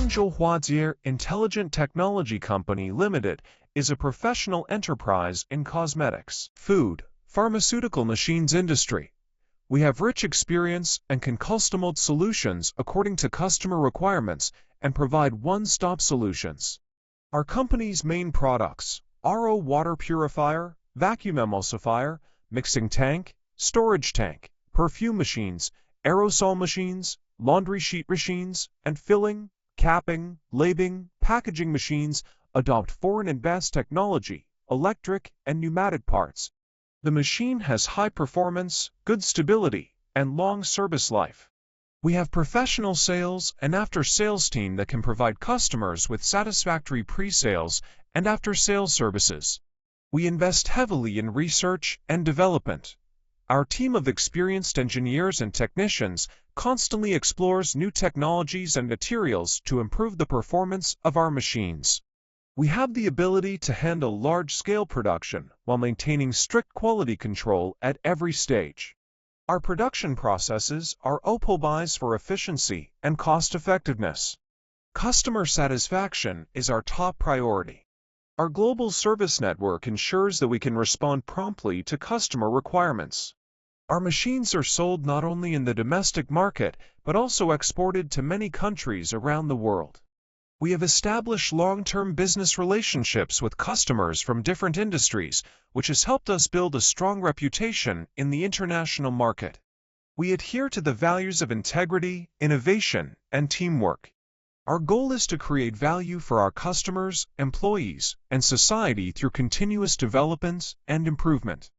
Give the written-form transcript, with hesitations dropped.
Guangzhou Huajie Intelligent Technology Company Limited is a professional enterprise in cosmetics, food, pharmaceutical machines industry. We have rich experience and can customize solutions according to customer requirements and provide one-stop solutions. Our company's main products: Arno water purifier, vacuum emulsifier, mixing tank, storage tank, perfume machines, aerosol machines, laundry sheet machines, and filling, capping, labeling, packaging machines adopt foreign advanced technology, electric and pneumatic parts. The machine has high performance, good stability, and long service life. We have professional sales and after-sales team that can provide customers with satisfactory pre-sales and after-sales services. We invest heavily in research and development. Our team of experienced engineers and technicians constantly explores new technologies and materials to improve the performance of our machines. We have the ability to handle large-scale production while maintaining strict quality control at every stage. Our production processes are optimized for efficiency and cost-effectiveness. Customer satisfaction is our top priority. Our global service network ensures that we can respond promptly to customer requirements. Our machines are sold not only in the domestic market, but also exported to many countries around the world. We have established long-term business relationships with customers from different industries, which has helped us build a strong reputation in the international market. We adhere to the values of integrity, innovation, and teamwork. Our goal is to create value for our customers, employees, and society through continuous development and improvement.